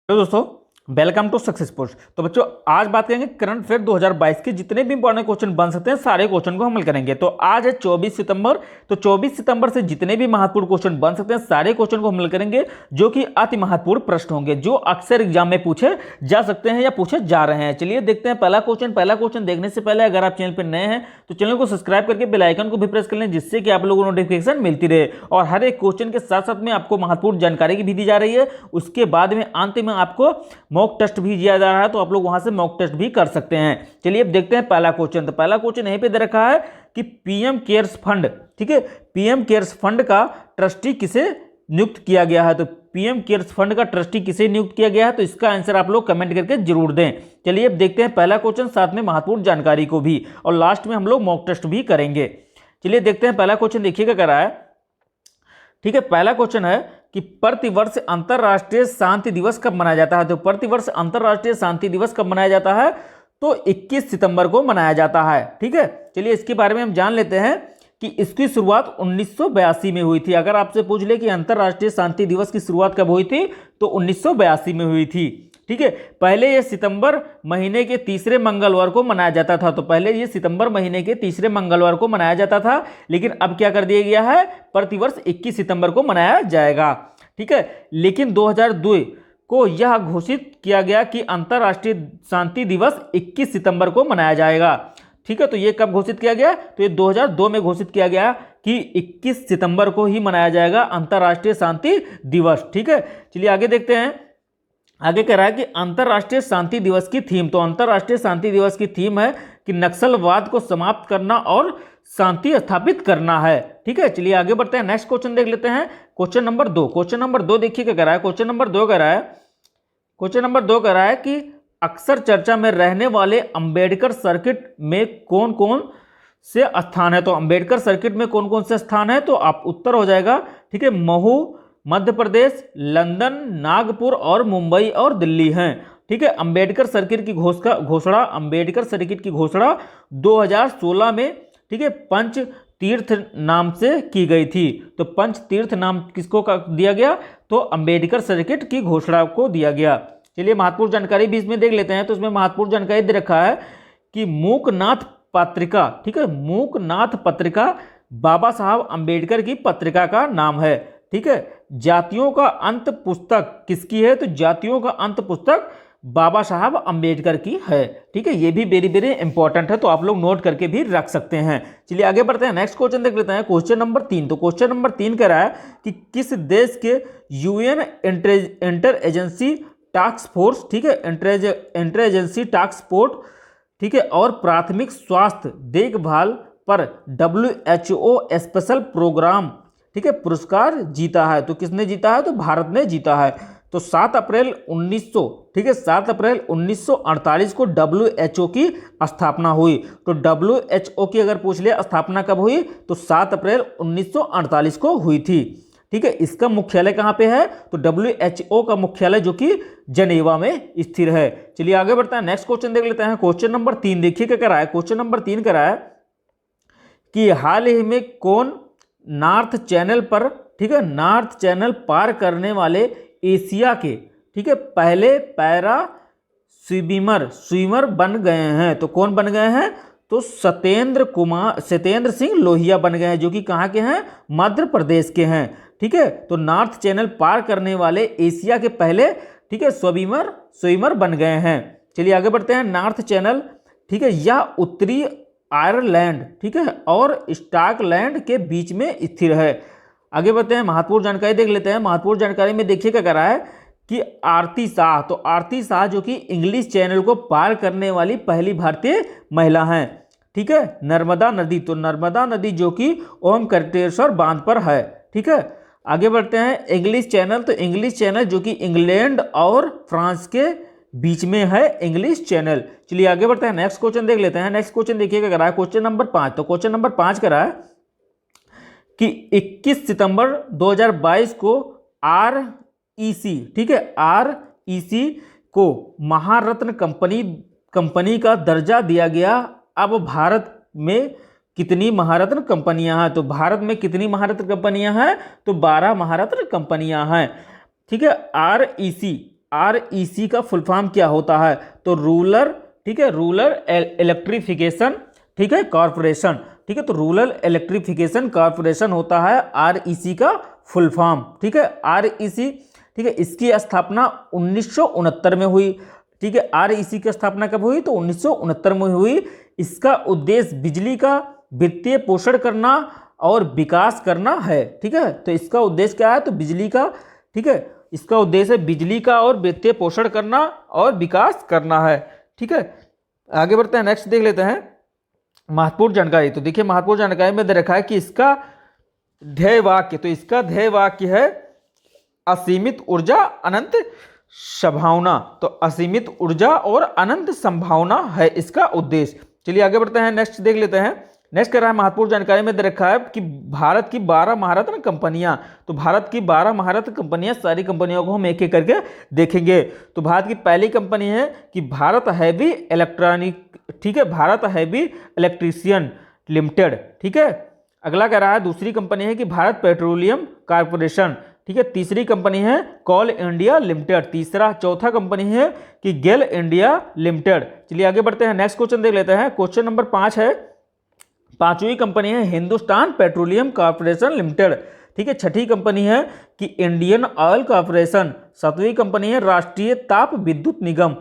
तो दोस्तों welcome to success post. तो बच्चों आज बात करेंगे करंट अफेयर 2022 के जितने भी इंपॉर्टेंट क्वेश्चन बन सकते हैं सारे क्वेश्चन को हम हल करेंगे। तो आज है 24 सितंबर। तो 24 सितंबर से जितने भी महत्वपूर्ण क्वेश्चन बन सकते हैं सारे क्वेश्चन को हम हल करेंगे, जो कि अति महत्वपूर्ण प्रश्न होंगे जो अक्सर एग्जाम में पूछे जा सकते हैं या पूछे जा रहे हैं। चलिए देखते हैं पहला क्वेश्चन देखने से पहले अगर आप चैनल पर नए हैं तो चैनल को सब्सक्राइब करके बेल आइकन को भी प्रेस कर लें, जिससे कि आप लोगों को नोटिफिकेशन मिलती रहे और हर एक क्वेश्चन के साथ साथ में आपको महत्वपूर्ण जानकारी भी दी जा रही है। उसके बाद में अंत में आपको मॉक टेस्ट भी दिया जा रहा है, तो आप लोग वहां से मॉक टेस्ट भी कर सकते हैं। चलिए अब देखते हैं पहला क्वेश्चन। तो पहला क्वेश्चन यहीं पे दे रखा है कि पीएम केयर्स फंड, ठीक है, पीएम केयर्स फंड का ट्रस्टी किसे नियुक्त किया गया है। तो पीएम केयर्स फंड का ट्रस्टी किसे नियुक्त किया गया है, तो इसका आंसर आप लोग कमेंट करके जरूर दें। चलिए अब देखते हैं पहला क्वेश्चन, साथ में महत्वपूर्ण जानकारी को भी, और लास्ट में हम लोग मॉक टेस्ट भी करेंगे। चलिए देखते हैं पहला क्वेश्चन, देखिएगा क्या रहा है। ठीक है, पहला क्वेश्चन है कि प्रतिवर्ष अंतरराष्ट्रीय शांति दिवस कब मनाया जाता है। तो प्रतिवर्ष अंतरराष्ट्रीय शांति दिवस कब मनाया जाता है, तो 21 सितंबर को मनाया जाता है। ठीक है, चलिए इसके बारे में हम जान लेते हैं कि इसकी शुरुआत 1982 में हुई थी। अगर आपसे पूछ ले कि अंतरराष्ट्रीय शांति दिवस की शुरुआत कब हुई थी, तो 1982 में हुई थी। ठीक है, पहले यह सितंबर महीने के तीसरे मंगलवार को मनाया जाता था। तो पहले ये सितंबर महीने के तीसरे मंगलवार को मनाया जाता था, लेकिन अब क्या कर दिया गया है, प्रतिवर्ष 21 सितंबर को मनाया जाएगा। ठीक है, लेकिन 2002 को यह घोषित किया गया कि अंतरराष्ट्रीय शांति दिवस 21 सितंबर को मनाया जाएगा। ठीक है, तो ये कब घोषित किया गया, तो ये 2002 में घोषित किया गया कि 21 सितंबर को ही मनाया जाएगा अंतरराष्ट्रीय शांति दिवस। ठीक है, चलिए आगे देखते हैं। आगे कह रहा है कि अंतरराष्ट्रीय शांति दिवस की थीम, तो अंतरराष्ट्रीय शांति दिवस की थीम है कि नक्सलवाद को समाप्त करना और शांति स्थापित करना है। ठीक है, चलिए आगे बढ़ते हैं, नेक्स्ट क्वेश्चन देख लेते हैं। क्वेश्चन नंबर 2, क्वेश्चन नंबर 2 देखिए क्या कह रहा है। क्वेश्चन नंबर 2 कह रहा है कि अक्सर चर्चा में रहने वाले अंबेडकर सर्किट में कौन कौन से स्थान है। तो अंबेडकर सर्किट में कौन कौन से स्थान है, तो आप उत्तर हो जाएगा, ठीक है, महू मध्य प्रदेश, लंदन, नागपुर और मुंबई और दिल्ली हैं। ठीक है, अंबेडकर सर्किट की घोषणा 2016 में, ठीक है, पंच तीर्थ नाम से की गई थी। तो पंच तीर्थ नाम किसको दिया गया, तो अंबेडकर सर्किट की घोषणा को दिया गया। चलिए महत्वपूर्ण जानकारी भी इसमें देख लेते हैं। तो इसमें महत्वपूर्ण जानकारी दे रखा है कि मूकनाथ पत्रिका, ठीक है, मूकनाथ पत्रिका बाबा साहब अंबेडकर की पत्रिका का नाम है। ठीक है, जातियों का अंत पुस्तक किसकी है, तो जातियों का अंत पुस्तक बाबा साहब अंबेडकर की है। ठीक है, ये भी वेरी वेरी इंपॉर्टेंट है, तो आप लोग नोट करके भी रख सकते हैं। चलिए आगे बढ़ते हैं, नेक्स्ट क्वेश्चन देख लेते हैं। क्वेश्चन नंबर 3, तो क्वेश्चन नंबर 3 कह रहा है कि किस देश के UN inter agency task force, ठीक है, इंटर एजेंसी टास्क फोर्स, ठीक है, और प्राथमिक स्वास्थ्य देखभाल पर WHO स्पेशल प्रोग्राम, ठीक है, पुरस्कार जीता है। तो किसने जीता है, तो भारत ने जीता है। तो 7 अप्रैल 1948 को WHO की स्थापना हुई। तो WHO की अगर पूछ लिया स्थापना कब हुई, तो 7 अप्रैल 1948 को हुई थी। ठीक है, इसका मुख्यालय कहाँ पे है, तो WHO का मुख्यालय जो कि जनेवा में स्थिर है। चलिए आगे बढ़ते हैं, नेक्स्ट क्वेश्चन देख लेते हैं। क्वेश्चन नंबर 3 देखिए क्या कह रहा है। क्वेश्चन नंबर 3 कह रहा है कि हाल ही में कौन नॉर्थ चैनल पर, ठीक है, नॉर्थ चैनल पार करने वाले एशिया के, ठीक है, पहले पैरा स्विमर बन गए हैं। तो कौन बन गए हैं, तो सत्येंद्र सिंह लोहिया बन गए हैं, जो कि कहाँ के हैं, मध्य प्रदेश के हैं। ठीक है, तो नॉर्थ चैनल पार करने वाले एशिया के पहले, ठीक है, स्विमर बन गए हैं। चलिए आगे बढ़ते हैं, नॉर्थ चैनल, ठीक है, यह उत्तरी आयरलैंड, ठीक है, और स्कॉटलैंड के बीच में स्थिर है। आगे बढ़ते हैं, महत्वपूर्ण जानकारी देख लेते हैं। महत्वपूर्ण जानकारी में देखिए क्या कह रहा है कि आरती शाह, तो आरती शाह जो कि इंग्लिश चैनल को पार करने वाली पहली भारतीय महिला हैं। ठीक है, नर्मदा नदी, तो नर्मदा नदी जो कि ओमकारेश्वर बांध पर है। ठीक है, आगे बढ़ते हैं, इंग्लिश चैनल, तो इंग्लिश चैनल जो कि इंग्लैंड और फ्रांस के बीच में है इंग्लिश चैनल। चलिए आगे बढ़ते हैं, नेक्स्ट क्वेश्चन देख लेते हैं। नेक्स्ट क्वेश्चन देखिएगा क्या रहा है, क्वेश्चन नंबर 5, तो क्वेश्चन नंबर 5 कह रहा है कि 21 सितंबर 2022 को REC, ठीक है, REC को महारत्न कंपनी का दर्जा दिया गया। अब भारत में कितनी महारत्न कंपनियां हैं, तो भारत में कितनी महारत्न कंपनियां हैं, तो 12 महारत्न कंपनियां हैं। ठीक है, REC REC का फुल फॉर्म क्या होता है? तो रूरल, ठीक है, रूरल इलेक्ट्रिफिकेशन, ठीक है, कॉरपोरेशन, ठीक है, तो रूरल इलेक्ट्रिफिकेशन कॉरपोरेशन होता है REC का फुल फॉर्म, ठीक है, REC, ठीक है। इसकी स्थापना 1969 में हुई, ठीक है। REC की स्थापना कब हुई? तो 1969 में हुई। इसका उद्देश्य बिजली का वित्तीय पोषण करना और विकास करना है, ठीक है। तो इसका उद्देश्य क्या है? तो बिजली का, ठीक है, इसका उद्देश्य है बिजली का और वित्तीय पोषण करना और विकास करना है, ठीक है। आगे बढ़ते हैं, नेक्स्ट देख लेते हैं महत्वपूर्ण जानकारी। तो देखिए महत्वपूर्ण जानकारी में दे रखा है कि इसका ध्येय वाक्य, तो इसका ध्येय वाक्य है असीमित ऊर्जा अनंत संभावना। तो असीमित ऊर्जा और अनंत संभावना है इसका उद्देश्य। चलिए आगे बढ़ते हैं, नेक्स्ट देख लेते हैं। नेक्स्ट कर रहा है महत्वपूर्ण जानकारी में दे रखा है कि भारत की 12 महारत्न कंपनियां। तो भारत की 12 महारत्न कंपनियां, सारी कंपनियों को हम एक एक करके देखेंगे। तो भारत की पहली कंपनी है कि भारत हैवी इलेक्ट्रॉनिक, ठीक है, भारत हैवी इलेक्ट्रिशियन लिमिटेड, ठीक है। अगला कह रहा है दूसरी कंपनी है कि भारत पेट्रोलियम कॉर्पोरेशन, ठीक है। तीसरी कंपनी है कोल इंडिया लिमिटेड। चौथा कंपनी है कि गेल इंडिया लिमिटेड। चलिए आगे बढ़ते हैं, नेक्स्ट क्वेश्चन देख लेते हैं। क्वेश्चन नंबर 5 है, पांचवी कंपनी है हिंदुस्तान पेट्रोलियम कॉर्पोरेशन लिमिटेड, ठीक है। छठी कंपनी है कि इंडियन ऑयल कॉर्पोरेशन। सातवीं कंपनी है राष्ट्रीय ताप विद्युत निगम।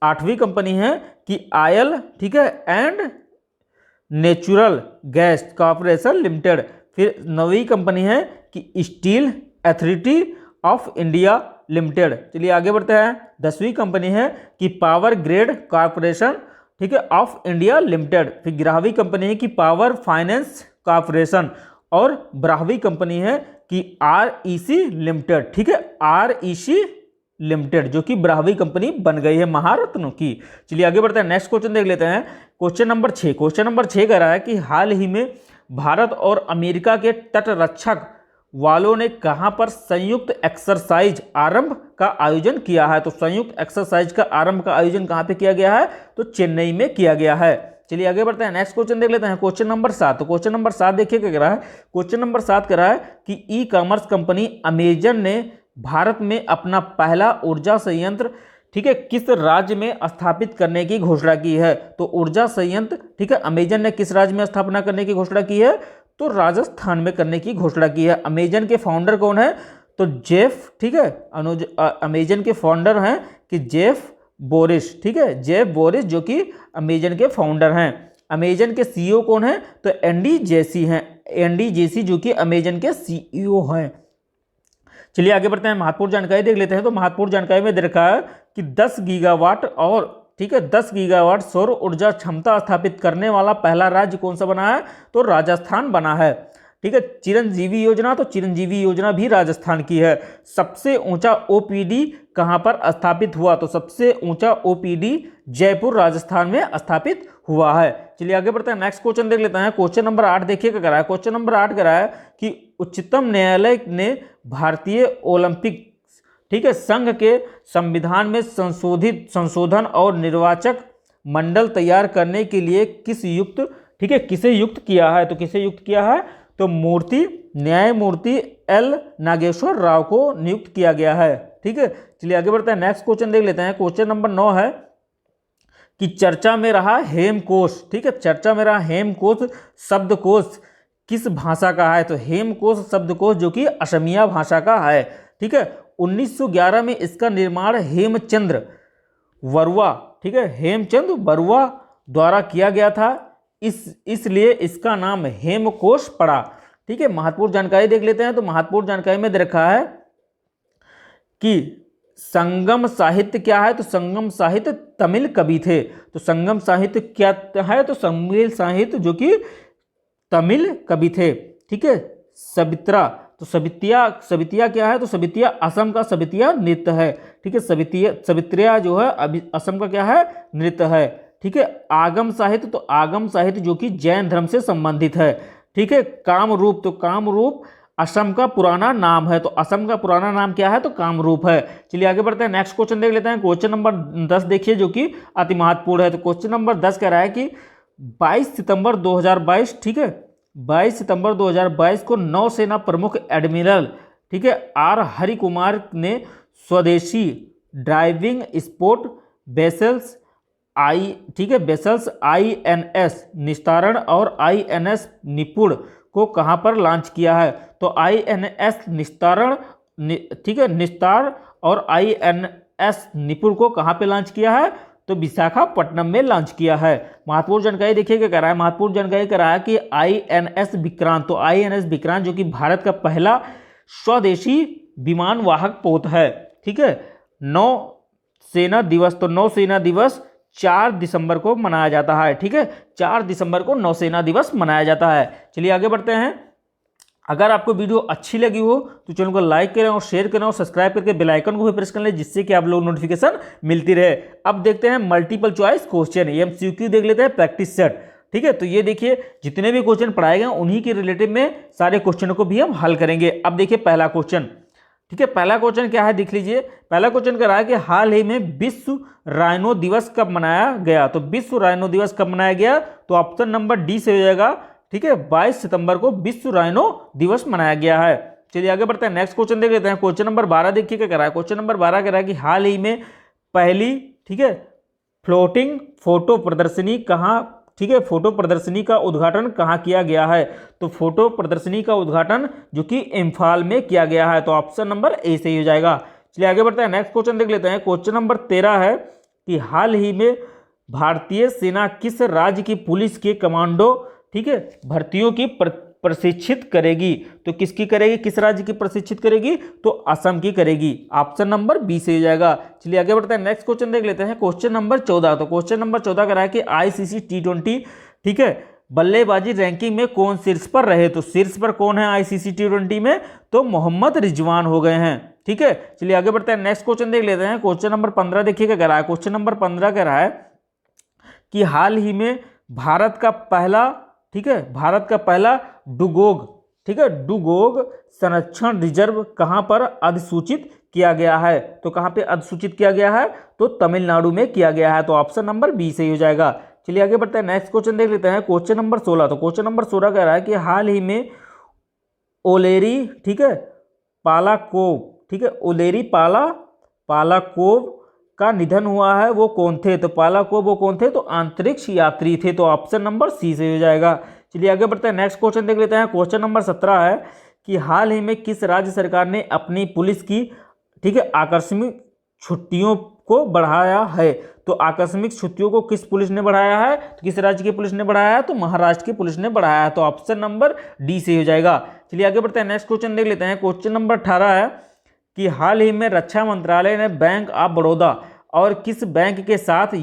आठवीं कंपनी है कि आयल, ठीक है, and natural gas corporation limited. फिर नौवीं कंपनी है कि steel authority of India limited. चलिए आगे बढ़ते हैं। 10वीं कंपनी है कि पावर ग्रिड कॉर्पोरेशन, ठीक है, ऑफ इंडिया लिमिटेड। फिर 11वीं कंपनी है कि पावर फाइनेंस कॉर्पोरेशन। और 12वीं कंपनी है कि REC लिमिटेड, ठीक है, REC लिमिटेड, जो कि 12वीं कंपनी बन गई है महारत्नों की। चलिए आगे बढ़ते हैं, नेक्स्ट क्वेश्चन देख लेते हैं। Question number 6। क्वेश्चन नंबर 6 कह रहा है कि हाल ही में भारत और अमेरिका के तटरक्षक वालों ने कहां पर संयुक्त एक्सरसाइज आरंभ का आयोजन किया है? तो संयुक्त एक्सरसाइज का आरंभ का आयोजन कहां पे किया गया है? तो चेन्नई में किया गया है। चलिए आगे बढ़ते हैं, नेक्स्ट क्वेश्चन देख लेते हैं। Question number 7। तो क्वेश्चन नंबर 7 देखिए क्या कह रहा है। क्वेश्चन नंबर 7 कह रहा है कि ई कॉमर्स कंपनी अमेजन ने भारत में अपना पहला ऊर्जा संयंत्र, ठीक है, किस राज्य में स्थापित करने की घोषणा की है? तो ऊर्जा संयंत्र, ठीक है, अमेजन ने किस राज्य में स्थापना करने की घोषणा की है? तो राजस्थान में करने की घोषणा की है। अमेजन के फाउंडर कौन है? तो जेफ, ठीक है, अमेजन के फाउंडर हैं कि जेफ बोरिस, ठीक है, जेफ बोरिस, जो कि अमेजन के फाउंडर हैं। अमेजन के CEO कौन है? तो एंडी जेसी हैं, एंडी जेसी, जो कि अमेजन के CEO हैं। चलिए आगे बढ़ते हैं, महत्वपूर्ण जानकारी देख लेते हैं। तो महत्वपूर्ण जानकारी में दे रखा है कि 10 गीगावाट और, ठीक है, 10 गीगावाट सौर ऊर्जा क्षमता स्थापित करने वाला पहला राज्य कौन सा बना है? तो राजस्थान बना है, ठीक है। चिरंजीवी योजना, तो चिरंजीवी योजना भी राजस्थान की है। सबसे ऊंचा OPD कहां पर स्थापित हुआ? तो सबसे ऊंचा OPD जयपुर राजस्थान में स्थापित हुआ है। चलिए आगे बढ़ते हैं, नेक्स्ट क्वेश्चन देख लेते हैं। क्वेश्चन नंबर 8 देखिए क्या करा है। क्वेश्चन नंबर 8 करा है कि उच्चतम न्यायालय ने भारतीय ओलंपिक, ठीक है, संघ के संविधान में संशोधन और निर्वाचक मंडल तैयार करने के लिए किस युक्त, ठीक है, किसे युक्त किया है? तो किसे युक्त किया है? तो न्यायमूर्ति L नागेश्वर राव को नियुक्त किया गया है, ठीक है। चलिए आगे बढ़ते हैं, नेक्स्ट क्वेश्चन देख लेते हैं। क्वेश्चन नंबर 9 है कि चर्चा में रहा हेमकोश, ठीक है, चर्चा में रहा हेमकोश शब्दकोश किस भाषा का है? तो हेमकोश शब्दकोश जो कि असमिया भाषा का है, ठीक है। 1911 में इसका निर्माण हेमचंद्र बरुआ, ठीक है, हेमचंद्र बरुआ द्वारा किया गया था। इसलिए इसका नाम हेमकोश पड़ा, ठीक है। महत्वपूर्ण जानकारी देख लेते हैं। तो महत्वपूर्ण जानकारी में दे रखा है कि संगम साहित्य क्या है? तो संगम साहित्य तमिल कवि थे। तो संगम साहित्य क्या है? तो तमिल साहित्य जो कि तमिल कवि थे, ठीक है। सवित्रा, तो सवितिया क्या है? तो सवितिया असम का सवितिया नृत्य है, ठीक है। सवित्रिया जो है अभी असम का क्या है? नृत्य है, ठीक है। आगम साहित्य, तो आगम साहित्य जो कि जैन धर्म से संबंधित है, ठीक है। कामरूप, तो कामरूप असम का पुराना नाम है। तो असम का पुराना नाम क्या है? तो कामरूप है। चलिए आगे बढ़ते हैं, नेक्स्ट क्वेश्चन देख लेते हैं। क्वेश्चन नंबर 10 देखिए जो कि अति महत्वपूर्ण है। तो क्वेश्चन नंबर 10 कह रहा है कि 22 सितंबर 2022, ठीक है, 22 सितंबर 2022 को नौसेना प्रमुख एडमिरल, ठीक है, R हरिकुमार ने स्वदेशी ड्राइविंग स्पोर्ट बेसल्स ठीक है, बेसल्स INS निस्तारण और INS निपुण को कहाँ पर लॉन्च किया है? तो INS निस्तारण ठीक है, निस्तार और INS निपुण को कहाँ पे लॉन्च किया है? तो विशाखापट्टनम में लॉन्च किया है। महत्वपूर्ण जानकारी देखिए क्या कह रहा है, महत्वपूर्ण जानकारी कह रहा है कि INS विक्रांत, तो INS विक्रांत जो कि भारत का पहला स्वदेशी विमान वाहक पोत है। ठीक है, नौ सेना दिवस, तो नौसेना दिवस 4 दिसंबर को मनाया जाता है। ठीक है, 4 दिसंबर को नौसेना दिवस मनाया जाता है। चलिए आगे बढ़ते हैं। अगर आपको वीडियो अच्छी लगी हो तो चैनल को लाइक करें और शेयर करें और सब्सक्राइब करके बेल आइकन को भी प्रेस कर लें, जिससे कि आप लोग नोटिफिकेशन मिलती रहे। अब देखते हैं मल्टीपल चॉइस क्वेश्चन, MCQ देख लेते हैं, प्रैक्टिस सेट। ठीक है, तो ये देखिए जितने भी क्वेश्चन पढ़ाए गए उन्हीं के रिलेटिव में सारे क्वेश्चनों को भी हम हल करेंगे। अब देखिए पहला क्वेश्चन। ठीक है, पहला क्वेश्चन क्या है देख लीजिए। पहला क्वेश्चन कह रहा है कि हाल ही में विश्व राइनो दिवस कब मनाया गया? तो विश्व राइनो दिवस कब मनाया गया? तो ऑप्शन नंबर डी से हो जाएगा। ठीक है, 22 सितंबर को विश्व राइनो दिवस मनाया गया है। चलिए आगे बढ़ते हैं, नेक्स्ट क्वेश्चन देख लेते हैं। क्वेश्चन नंबर 12 देखिए क्या कह रहा है। क्वेश्चन नंबर 12 कह रहा है कि हाल ही में पहली, ठीक है, फ्लोटिंग फोटो प्रदर्शनी कहाँ, ठीक है, फोटो प्रदर्शनी का उद्घाटन कहाँ किया गया है? तो फोटो प्रदर्शनी का उद्घाटन जो कि इम्फाल में किया गया है, तो ऑप्शन नंबर ए से ही हो जाएगा। चलिए आगे बढ़ते हैं, नेक्स्ट क्वेश्चन देख लेते हैं। क्वेश्चन नंबर 13 है कि हाल ही में भारतीय सेना किस राज्य की पुलिस के कमांडो, ठीक है, भर्तियों की प्रशिक्षित करेगी? तो किसकी करेगी, किस राज्य की प्रशिक्षित करेगी? तो असम की करेगी। ऑप्शन नंबर बी से हो जाएगा। चलिए आगे बढ़ते हैं, नेक्स्ट क्वेश्चन देख लेते हैं। क्वेश्चन नंबर 14, तो क्वेश्चन नंबर 14 कह रहा है कि ICC T20, ठीक है, बल्लेबाजी रैंकिंग में कौन शीर्ष पर रहे? तो शीर्ष पर कौन है ICC T20 में? तो मोहम्मद रिजवान हो गए हैं। ठीक है, चलिए आगे बढ़ते हैं, नेक्स्ट क्वेश्चन देख लेते हैं। क्वेश्चन नंबर 15 देखिए क्या कह रहा है। क्वेश्चन नंबर 15 कह रहा है कि हाल ही में भारत का पहला, ठीक है, भारत का पहला डुगोग, ठीक है, डुगोग संरक्षण रिजर्व कहां पर अधिसूचित किया गया है? तो कहां पे अधिसूचित किया गया है? तो तमिलनाडु में किया गया है, तो ऑप्शन नंबर बी से ही हो जाएगा। चलिए आगे बढ़ते हैं, नेक्स्ट क्वेश्चन देख लेते हैं। क्वेश्चन नंबर 16, तो क्वेश्चन नंबर 16 कह रहा है कि हाल ही में ओलेरी, ठीक है, पालाकोव, ठीक है, ओलेरी पालाकोव का निधन हुआ है, वो कौन थे? तो पालाकोव वो कौन थे? तो अंतरिक्ष यात्री थे, तो ऑप्शन नंबर सी से हो जाएगा। चलिए आगे बढ़ते हैं, नेक्स्ट क्वेश्चन देख लेते हैं। क्वेश्चन नंबर 17 है कि हाल ही में किस राज्य सरकार ने अपनी पुलिस की, ठीक है, आकस्मिक छुट्टियों को बढ़ाया है? तो आकस्मिक छुट्टियों को किस पुलिस ने बढ़ाया है? तो किस राज्य की पुलिस ने बढ़ाया है? तो महाराष्ट्र की पुलिस ने बढ़ाया है, तो ऑप्शन नंबर डी से हो जाएगा। चलिए आगे बढ़ते हैं, नेक्स्ट क्वेश्चन देख लेते हैं। क्वेश्चन नंबर 18 है कि हाल ही में रक्षा मंत्रालय ने बैंक ऑफ बड़ौदा और किस बैंक के साथ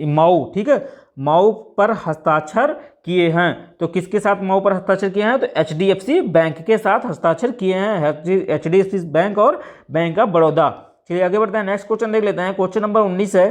माऊ, ठीक है, माऊ पर हस्ताक्षर किए हैं? तो किसके साथ माऊ पर हस्ताक्षर किए हैं? तो HDFC बैंक के साथ हस्ताक्षर किए हैं, HDFC बैंक और बैंक ऑफ बड़ौदा। चलिए आगे बढ़ते हैं, नेक्स्ट क्वेश्चन देख लेते हैं। क्वेश्चन नंबर 19 है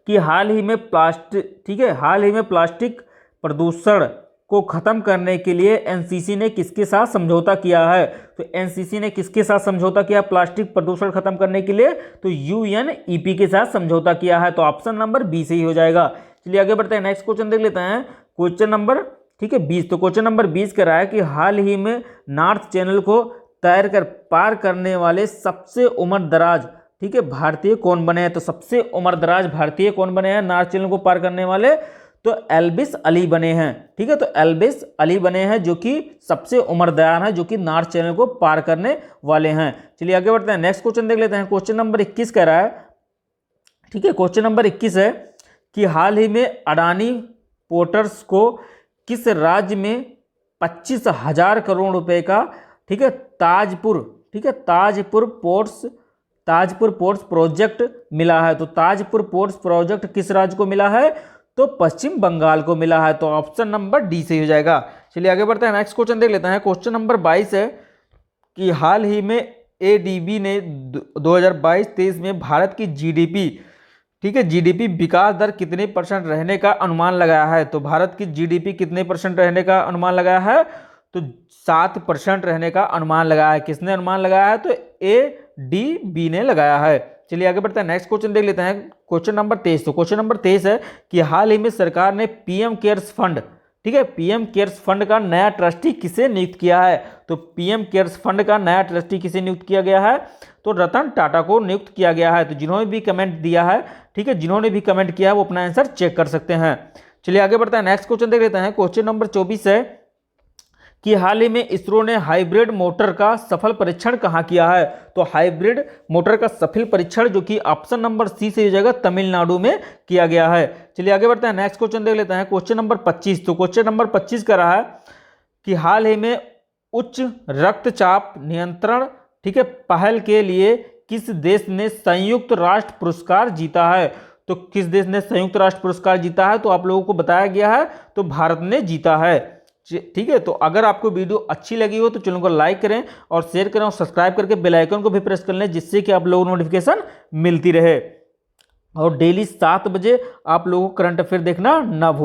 कि हाल ही में प्लास्टिक, ठीक है, हाल ही में प्लास्टिक प्रदूषण को खत्म करने के लिए NCC ने किसके साथ समझौता किया है? तो NCC ने किसके साथ समझौता किया प्लास्टिक प्रदूषण खत्म करने के लिए? तो UNEP के साथ समझौता किया है, तो ऑप्शन नंबर बी से ही हो जाएगा। चलिए आगे बढ़ते हैं, नेक्स्ट क्वेश्चन देख लेते हैं। क्वेश्चन नंबर, ठीक है, 20, तो क्वेश्चन नंबर 20 कह रहा है कि हाल ही में नॉर्थ चैनल को तैर कर पार करने वाले सबसे उम्र दराज, ठीक है, भारतीय कौन बने हैं? तो सबसे उम्र दराज भारतीय कौन बने हैं नॉर्थ चैनल को पार करने वाले? तो एल्विस अली बने हैं। ठीक है, तो एल्विस अली बने हैं जो कि सबसे उम्रदराज हैं, जो कि नॉर्थ चैनल को पार करने वाले हैं। चलिए आगे बढ़ते हैं, नेक्स्ट क्वेश्चन देख लेते हैं। क्वेश्चन नंबर 21 कह रहा है, ठीक है, क्वेश्चन नंबर 21 है कि हाल ही में अडानी पोर्ट्स को किस राज्य में 25,000 करोड़ रुपए का, ठीक है, ताजपुर, ठीक है, ताजपुर पोर्ट्स प्रोजेक्ट मिला है? तो ताजपुर पोर्ट्स प्रोजेक्ट किस राज्य को मिला है? तो पश्चिम बंगाल को मिला है, तो ऑप्शन नंबर डी से हो जाएगा। चलिए आगे बढ़ते हैं, नेक्स्ट क्वेश्चन देख लेते हैं। क्वेश्चन नंबर 22 है कि हाल ही में ADB ने 2022-23 में भारत की GDP, ठीक है, GDP विकास दर कितने % रहने का अनुमान लगाया है? तो भारत की GDP कितने % रहने का अनुमान लगाया है? तो 7% रहने का अनुमान लगाया है। किसने अनुमान लगाया है? तो ADB ने लगाया है। चलिए आगे बढ़ते हैं, नेक्स्ट क्वेश्चन देख लेते हैं। क्वेश्चन नंबर 23, तो क्वेश्चन नंबर 23 है कि हाल ही में सरकार ने PM केयर्स फंड, ठीक है। पीएम केयर्स फंड का नया ट्रस्टी किसे नियुक्त किया है? तो पीएम केयर्स फंड का नया ट्रस्टी किसे नियुक्त किया गया है? तो रतन टाटा को नियुक्त किया गया है। तो जिन्होंने भी कमेंट दिया है, ठीक है, जिन्होंने भी कमेंट किया है वो अपना आंसर चेक कर सकते हैं। चलिए आगे बढ़ते हैं, नेक्स्ट क्वेश्चन देख लेते हैं। क्वेश्चन नंबर 24 है कि हाल ही में इसरो ने हाइब्रिड मोटर का सफल परीक्षण कहाँ किया है? तो हाइब्रिड मोटर का सफल परीक्षण जो कि ऑप्शन नंबर सी से हो जाएगा, तमिलनाडु में किया गया है। चलिए आगे बढ़ते हैं, नेक्स्ट क्वेश्चन देख लेते हैं। क्वेश्चन नंबर 25, तो क्वेश्चन नंबर 25 कर रहा है कि हाल ही में उच्च रक्तचाप नियंत्रण, ठीक है, पहल के लिए किस देश ने संयुक्त राष्ट्र पुरस्कार जीता है? तो किस देश ने संयुक्त राष्ट्र पुरस्कार जीता है? तो आप लोगों को बताया गया है, तो भारत ने जीता है। ठीक है, तो अगर आपको वीडियो अच्छी लगी हो तो चैनल को लाइक करें और शेयर करें और सब्सक्राइब करके बेल आइकन को भी प्रेस कर लें, जिससे कि आप लोगों को नोटिफिकेशन मिलती रहे। और डेली 7 बजे आप लोगों को करंट अफेयर देखना ना भूलें।